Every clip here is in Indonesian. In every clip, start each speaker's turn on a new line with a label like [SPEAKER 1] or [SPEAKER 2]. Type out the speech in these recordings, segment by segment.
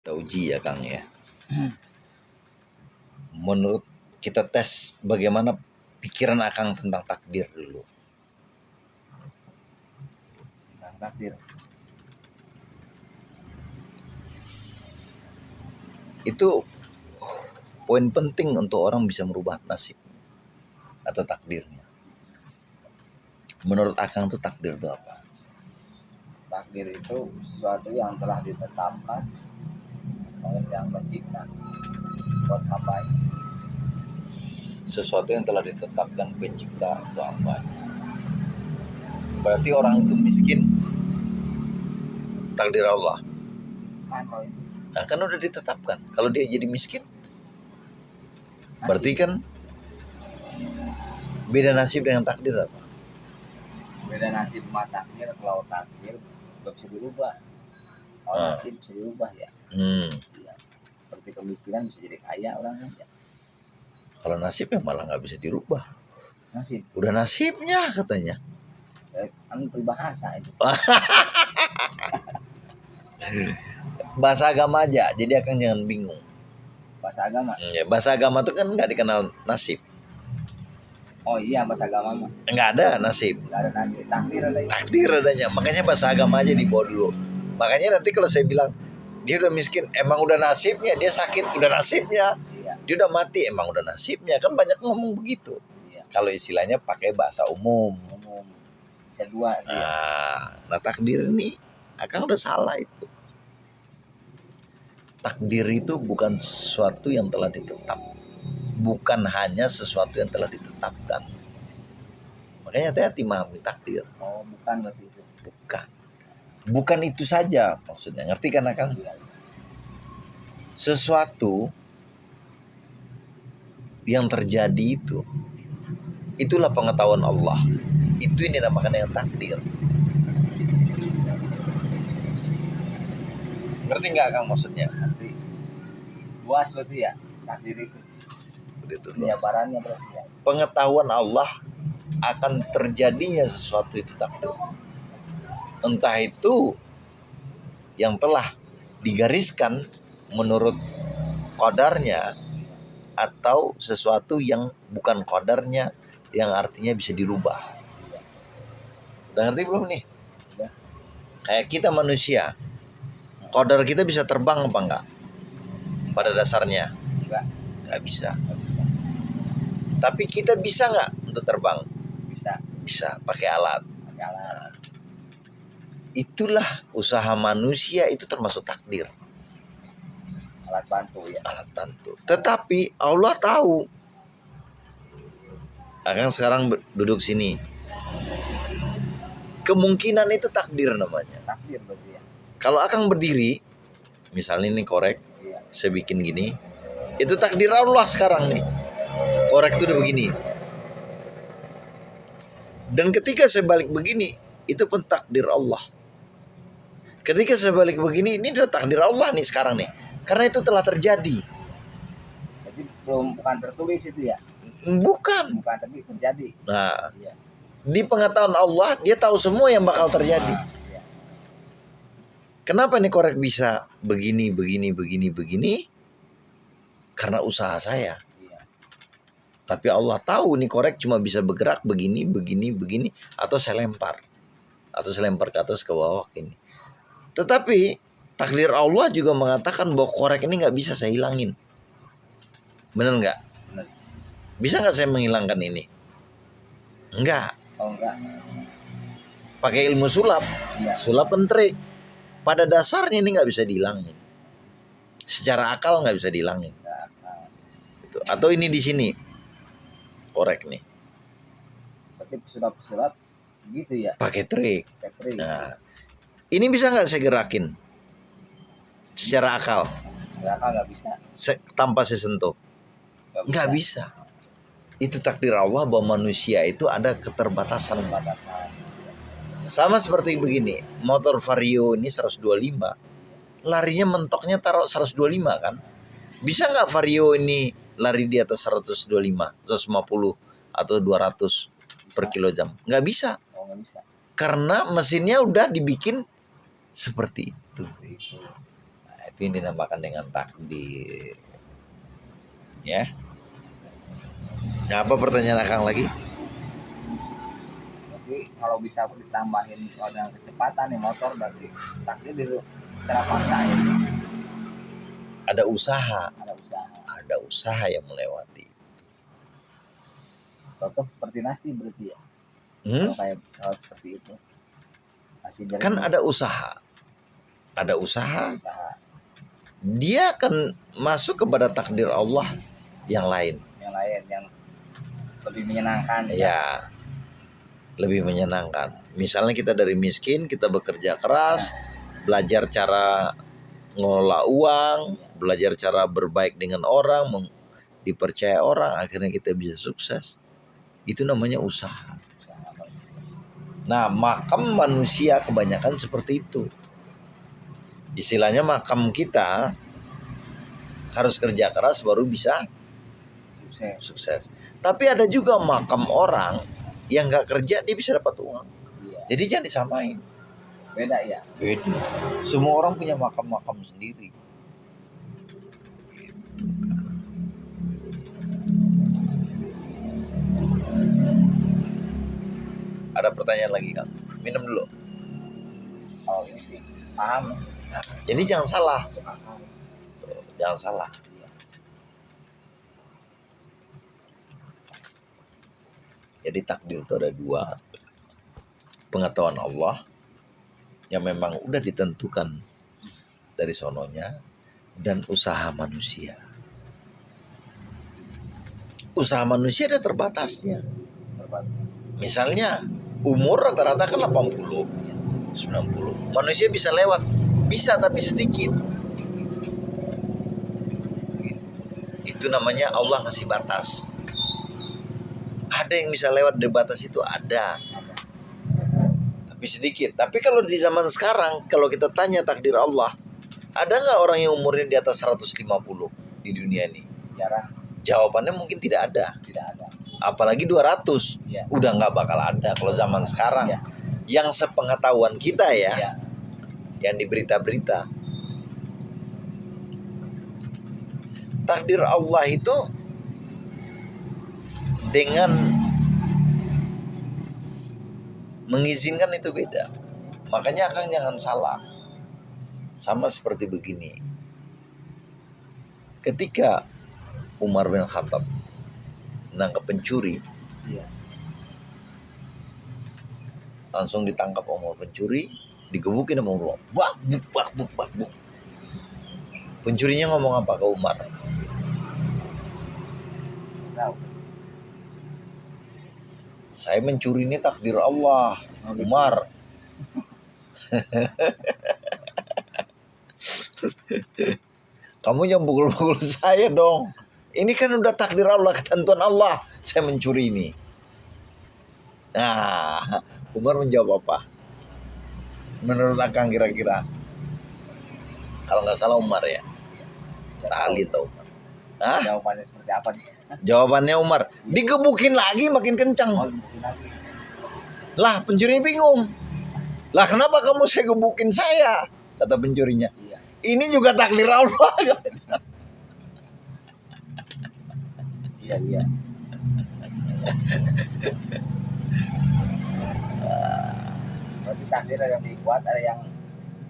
[SPEAKER 1] Kita uji ya Kang ya. Menurut kita tes bagaimana pikiran Akang tentang takdir dulu.
[SPEAKER 2] Tentang takdir.
[SPEAKER 1] Itu poin penting untuk orang bisa merubah nasib atau takdirnya. Menurut Akang tuh takdir itu apa?
[SPEAKER 2] Takdir itu sesuatu yang telah ditetapkan oleh Yang Pencipta buat hambanya.
[SPEAKER 1] Sesuatu yang telah ditetapkan pencipta untuk hambanya. Berarti orang itu miskin, takdir Allah.
[SPEAKER 2] Kan kalau itu
[SPEAKER 1] Nah, kan udah ditetapkan. Kalau dia jadi miskin,
[SPEAKER 2] nasib.
[SPEAKER 1] berarti kan beda nasib dengan takdir apa?
[SPEAKER 2] Beda nasib sama takdir. Kalau takdir gak bisa dirubah, kalau nasib bisa dirubah ya. Iya. Seperti kemiskinan bisa jadi kaya orang kan ya.
[SPEAKER 1] Kalau nasib ya malah nggak bisa dirubah.
[SPEAKER 2] Nasib
[SPEAKER 1] Udah nasibnya katanya.
[SPEAKER 2] kan peribahasa itu.
[SPEAKER 1] Bahasa agama aja, jadi Akang jangan bingung.
[SPEAKER 2] Bahasa agama.
[SPEAKER 1] Ya, bahasa agama tuh kan nggak dikenal nasib.
[SPEAKER 2] Oh iya, bahasa agama mah
[SPEAKER 1] Nggak ada nasib.
[SPEAKER 2] nggak ada nasib, takdir ada.
[SPEAKER 1] Takdir adanya. Makanya bahasa agama aja dibawa dulu. Makanya nanti kalau saya bilang dia udah miskin, emang udah nasibnya. Dia sakit, udah nasibnya.
[SPEAKER 2] Iya.
[SPEAKER 1] Dia udah mati, emang udah nasibnya. Kan banyak ngomong begitu.
[SPEAKER 2] Iya.
[SPEAKER 1] Kalau istilahnya pakai bahasa umum.
[SPEAKER 2] Bisa dua.
[SPEAKER 1] Nah takdir ini Akang udah salah itu. Takdir itu bukan sesuatu yang telah ditetap. Bukan hanya sesuatu yang telah ditetapkan. Makanya hati-hati memahami takdir.
[SPEAKER 2] Oh bukan berarti itu.
[SPEAKER 1] Bukan. Bukan itu saja maksudnya. Ngerti kan Akang?
[SPEAKER 2] Iya.
[SPEAKER 1] Sesuatu yang terjadi itu, itulah pengetahuan Allah. Itu yang dinamakan dengan takdir. Ngerti nggak Kang maksudnya?
[SPEAKER 2] Nanti luas berarti ya takdir itu.
[SPEAKER 1] Begitu.
[SPEAKER 2] Penjabarannya berarti ya.
[SPEAKER 1] Pengetahuan Allah akan terjadinya sesuatu itu takdir. Entah itu yang telah digariskan menurut qadarnya atau sesuatu yang bukan qadarnya yang artinya bisa dirubah. Udah ngerti belum nih?
[SPEAKER 2] Udah.
[SPEAKER 1] Kayak kita manusia, qadar kita bisa terbang apa enggak? Pada dasarnya enggak bisa. Tapi kita bisa enggak untuk terbang?
[SPEAKER 2] Bisa.
[SPEAKER 1] Bisa, pakai alat.
[SPEAKER 2] Pakai alat.
[SPEAKER 1] Itulah usaha manusia, itu termasuk takdir.
[SPEAKER 2] Alat bantu ya.
[SPEAKER 1] Alat bantu. Tetapi Allah tahu. Akang sekarang duduk sini. Kemungkinan itu takdir namanya.
[SPEAKER 2] Takdir berarti ya.
[SPEAKER 1] Kalau Akang berdiri, misalnya ini korek,
[SPEAKER 2] Iya.
[SPEAKER 1] saya bikin gini, itu takdir Allah sekarang nih. Korek itu udah begini. Dan ketika saya balik begini, itu pun takdir Allah. Ketika saya balik begini, ini udah takdir Allah nih sekarang nih. Karena itu telah terjadi.
[SPEAKER 2] Jadi bukan tertulis itu ya.
[SPEAKER 1] Bukan.
[SPEAKER 2] Bukan, tapi terjadi.
[SPEAKER 1] Nah,
[SPEAKER 2] Iya.
[SPEAKER 1] di pengetahuan Allah, dia tahu semua yang bakal terjadi.
[SPEAKER 2] Iya.
[SPEAKER 1] Kenapa nih korek bisa begini? Karena usaha saya.
[SPEAKER 2] Iya.
[SPEAKER 1] Tapi Allah tahu nih korek cuma bisa bergerak begini. Atau saya lempar. Atau saya lempar ke atas ke bawah ini. Tetapi takdir Allah juga mengatakan bahwa korek ini gak bisa saya hilangin. Bener gak?
[SPEAKER 2] Bener.
[SPEAKER 1] Bisa gak saya menghilangkan ini? Enggak.
[SPEAKER 2] Oh enggak.
[SPEAKER 1] Pakai ilmu sulap.
[SPEAKER 2] Iya.
[SPEAKER 1] Sulap pentrik. Pada dasarnya ini gak bisa dihilangin. Secara akal gak bisa dihilangin.
[SPEAKER 2] Nah,
[SPEAKER 1] Gitu. Atau ini di sini. Korek nih.
[SPEAKER 2] berarti sulap gitu ya.
[SPEAKER 1] Pakai trik.
[SPEAKER 2] Catering.
[SPEAKER 1] Nah, ini bisa nggak saya gerakin secara akal
[SPEAKER 2] Nggak bisa.
[SPEAKER 1] tanpa saya sentuh? Nggak bisa. Itu takdir Allah bahwa manusia itu ada keterbatasan. Sama seperti begini, motor Vario ini 125, larinya mentoknya taruh 125 kan? Bisa nggak Vario ini lari di atas 125, 150 atau 200 per kilojam? Nggak bisa.
[SPEAKER 2] Oh nggak bisa.
[SPEAKER 1] Karena mesinnya udah dibikin seperti itu.
[SPEAKER 2] Itu.
[SPEAKER 1] Nah, Itu yang dinamakan dengan takdir. Ya. Nah, apa pertanyaan Akang lagi?
[SPEAKER 2] Tapi kalau bisa ditambahin kalau dengan kecepatan nih motor berarti takdir dulu secara paksain
[SPEAKER 1] Ada usaha,
[SPEAKER 2] ada usaha.
[SPEAKER 1] ada usaha yang melewati.
[SPEAKER 2] Contoh seperti nasi berarti ya.
[SPEAKER 1] Hmm?
[SPEAKER 2] Kalau seperti itu. Nasi goreng
[SPEAKER 1] Kan ada usaha. Ada usaha,
[SPEAKER 2] usaha
[SPEAKER 1] dia akan masuk kepada takdir Allah yang lain.
[SPEAKER 2] yang lain yang lebih menyenangkan.
[SPEAKER 1] Ya, lebih menyenangkan. Misalnya kita dari miskin, kita bekerja keras, belajar cara ngelola uang, belajar cara berbaik dengan orang, dipercaya orang, akhirnya kita bisa sukses. Itu namanya usaha.
[SPEAKER 2] Usaha manusia.
[SPEAKER 1] Nah, makam manusia kebanyakan seperti itu. Istilahnya makam kita harus kerja keras baru bisa sukses. Tapi ada juga makam orang yang nggak kerja dia bisa dapat uang.
[SPEAKER 2] Iya.
[SPEAKER 1] Jadi jangan disamain.
[SPEAKER 2] Beda ya.
[SPEAKER 1] Beda. Semua orang punya makam-makam sendiri. Ada pertanyaan lagi kan? Minum dulu.
[SPEAKER 2] Oh ini sih paham.
[SPEAKER 1] Nah, jadi jangan salah.
[SPEAKER 2] Paham.
[SPEAKER 1] Jangan salah.
[SPEAKER 2] Iya.
[SPEAKER 1] Jadi takdir itu ada dua. Pengetahuan Allah yang memang udah ditentukan dari sononya, dan usaha manusia. Usaha manusia ada terbatasnya. Misalnya umur rata-rata kan 80, 90. Manusia bisa lewat, bisa tapi sedikit. Itu namanya Allah ngasih batas. Ada yang bisa lewat dari batas itu, ada. Tapi sedikit. Tapi kalau di zaman sekarang, kalau kita tanya takdir Allah, ada nggak orang yang umurnya di atas 150 di dunia ini?
[SPEAKER 2] Jarang.
[SPEAKER 1] Jawabannya mungkin tidak ada.
[SPEAKER 2] Tidak ada.
[SPEAKER 1] Apalagi 200.
[SPEAKER 2] Iya.
[SPEAKER 1] Udah nggak bakal ada kalau zaman sekarang.
[SPEAKER 2] Iya.
[SPEAKER 1] Yang sepengetahuan kita ya,
[SPEAKER 2] Iya.
[SPEAKER 1] yang di berita-berita. Takdir Allah itu dengan mengizinkan itu beda. Makanya Akang jangan salah. Sama seperti begini. Ketika Umar bin Khattab menangkap pencuri,
[SPEAKER 2] Iya.
[SPEAKER 1] langsung ditangkap Umar pencuri, digebukin sama Umar. Bak, buk, bak, buk, bak, buk. Pencurinya ngomong apa ke Umar?
[SPEAKER 2] Tahu.
[SPEAKER 1] Saya mencuri ini takdir Allah, Umar. Kamu jangan pukul-pukul saya dong. Ini kan udah takdir Allah, ketentuan Allah. Saya mencuri ini. Nah, Umar menjawab apa? Menurut Akang kira-kira? Kalau nggak salah Umar ya. Ali tau Umar. Hah?
[SPEAKER 2] Jawabannya seperti apa nih?
[SPEAKER 1] Jawabannya Umar, digebukin lagi makin kencang.
[SPEAKER 2] Oh, mungkin lagi.
[SPEAKER 1] Lah pencuri bingung. Lah kenapa kamu saya gebukin saya? Kata pencurinya.
[SPEAKER 2] Iya.
[SPEAKER 1] Ini juga takdir Allah.
[SPEAKER 2] Iya, iya. Berarti takdir ada yang dibuat, ada yang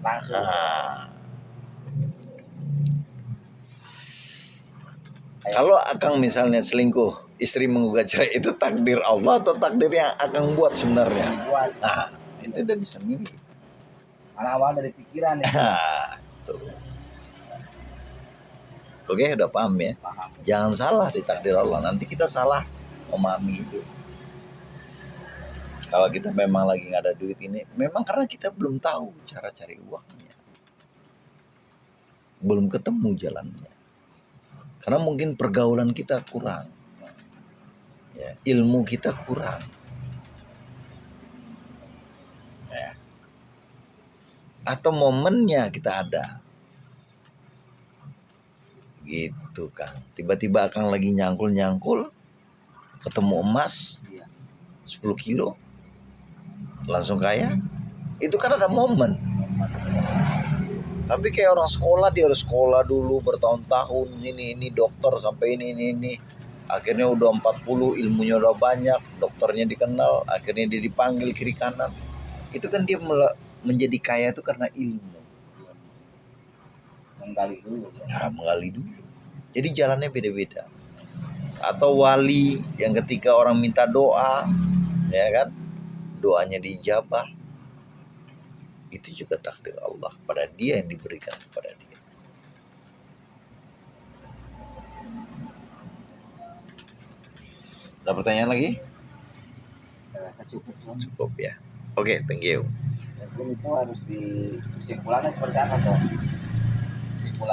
[SPEAKER 2] langsung.
[SPEAKER 1] Kalau Akang misalnya selingkuh, istri menggugat cerai, itu takdir Allah atau takdir yang Akang buat sebenarnya?
[SPEAKER 2] Buat.
[SPEAKER 1] Nah, itu udah bisa milih.
[SPEAKER 2] Awal dari pikiran ya.
[SPEAKER 1] Tuh. Oke, udah paham ya?
[SPEAKER 2] Paham.
[SPEAKER 1] Jangan salah di takdir Allah. Nanti kita salah memahami itu. Kalau kita memang lagi nggak ada duit ini, memang karena kita belum tahu cara cari uangnya, belum ketemu jalannya. Karena mungkin pergaulan kita kurang, ya, ilmu kita kurang, ya. Atau momennya kita ada, gitu kan. Tiba-tiba Akang lagi nyangkul, ketemu emas
[SPEAKER 2] Iya.
[SPEAKER 1] 10 kilo, langsung kaya. Itu kan ada momen. Tapi kayak orang sekolah, dia harus sekolah dulu bertahun-tahun, ini dokter sampai ini. Akhirnya udah 40, ilmunya udah banyak, dokternya dikenal, akhirnya dia dipanggil kiri kanan. Itu kan dia menjadi kaya itu karena ilmu.
[SPEAKER 2] Menggali dulu.
[SPEAKER 1] Ya, menggali dulu. Jadi jalannya beda-beda. Atau wali yang ketika orang minta doa, ya kan, doanya dijabah. Itu juga takdir Allah pada dia, yang diberikan kepada dia. Ada pertanyaan lagi?
[SPEAKER 2] Cukup.
[SPEAKER 1] Cukup ya. Oke, thank you.
[SPEAKER 2] Mungkin itu harus di kesimpulannya seperti apa toh?